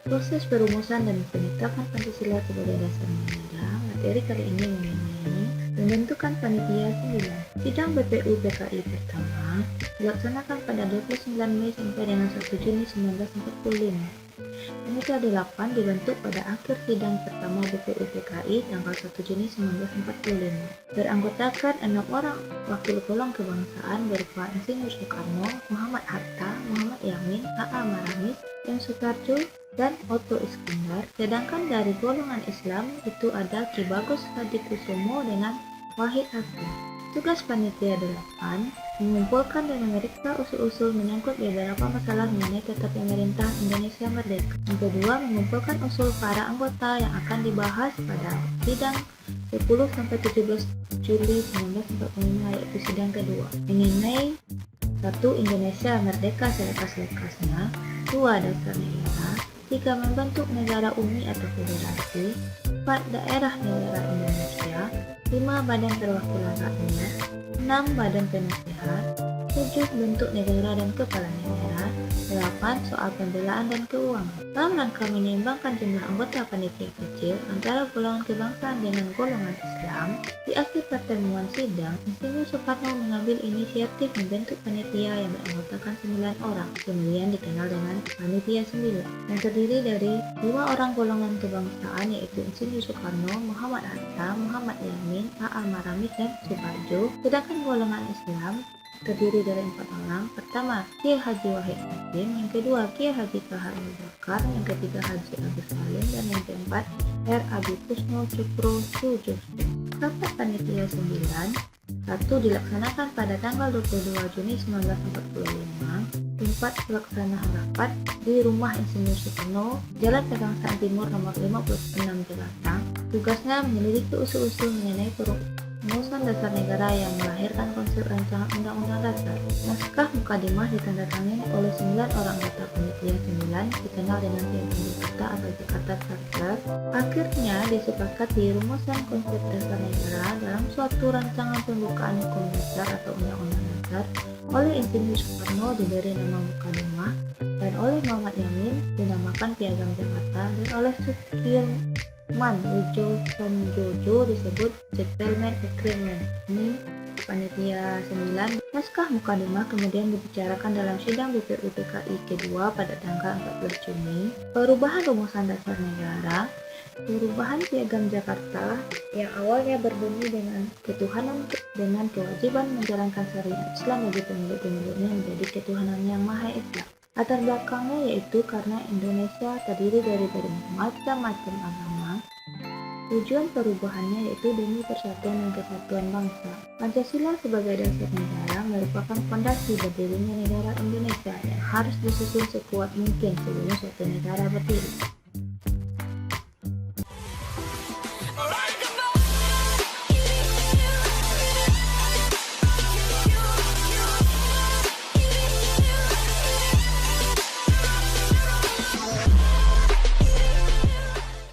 Proses perumusan dan penetapan Pancasila sebagai dasar negara. Materi kali ini mengenai pembentukan panitia 9. Sidang BPU PKI pertama dilaksanakan pada 29 Mei sampai dengan 1 Juni 1945. Panitia 8 dibentuk pada akhir sidang pertama BPU PKI tanggal 1 Juni 1945. Beranggotakan 6 orang wakil golong kebangsaan berupa Insinyur Soekarno, Muhammad Hatta, Muhammad Yamin, A.A. Maramis, M. Sutarjo, dan Otto Iskandar. Sedangkan dari golongan Islam itu ada Ki Bagus Hadikusumo dengan Wahid Hakim. Tugas panitia 8 mengumpulkan dan memeriksa usul-usul menyangkut beberapa masalah mengenai tata pemerintah Indonesia Merdeka. Yang kedua, mengumpulkan usul para anggota yang akan dibahas pada sidang 10-17 Juli 1945, yaitu sidang kedua mengenai 1. Indonesia merdeka selekas-lekasnya, 2. Dasar negara, 3. Membentuk negara uni atau federasi, 4. Daerah negara Indonesia, 5. Badan Perwakilan Rakyat, 6. Badan Penasehat, 7. Bentuk negara dan kepala negara, 8. Soal pembelaan dan keuangan. Dalam rangka menyeimbangkan jumlah anggota panitia kecil antara golongan kebangsaan dengan golongan Islam, di akhir pertemuan sidang, Insinyur Soekarno mengambil inisiatif membentuk panitia yang beranggotakan 9 orang, kemudian dikenal dengan Panitia 9, yang terdiri dari 5 orang golongan kebangsaan, yaitu Insinyur Soekarno, Muhammad Hatta, Muhammad Yamin, A.A. Maramis, dan Suparjo. Sedangkan golongan Islam terdiri dari 4 orang. Pertama, Kiai Haji Wahid Hasim, yang kedua Kiai Haji Tahir Abu Bakar, yang ketiga Haji Agus Salim, dan yang keempat R. Abi Kusno Cukro Sujoso. Rapat Panitia 9 1 dilaksanakan pada tanggal 22 Juni 1945. Tempat pelaksanaan rapat di Rumah Insinyur Soekarno, Jalan Pegangsaan Timur nomor 56 Jakarta. Tugasnya menyelidiki usul-usul mengenai perumusan dasar negara yang melahirkan konsep rancangan undang-undang dasar. Naskah Mukadimah ditandatangani oleh 9 orang anggota Panitia 9, dikenal dengan Piagam Jakarta atau Jakarta Charter. Akhirnya disepakati rumusan konsep dasar negara dalam suatu rancangan pembukaan hukum dasar atau undang-undang dasar oleh Insinyur Soekarno diberi nama Mukadimah, dan oleh Muhammad Yamin dinamakan Piagam Jakarta, dan oleh Sudirman Wijodjojo disebut Gentleman Agreement. Ini Panitia 9. Naskah Mukadimah kemudian dibicarakan dalam sidang BPU PKI kedua pada tanggal 14 Juni. Perubahan rumusan dasar negara. Perubahan Piagam Jakarta yang awalnya berbunyi dengan ketuhanan dengan kewajiban menjalankan syariat Islam bagi pemilik-pemiliknya menjadi ketuhanan yang Maha Esa. Latar belakangnya yaitu karena Indonesia terdiri dari bermacam-macam agama. Tujuan perubahannya yaitu demi persatuan dan kesatuan bangsa. Pancasila sebagai dasar negara merupakan fondasi berdirinya negara Indonesia yang harus disusun sekuat mungkin sebelum suatu negara berdiri.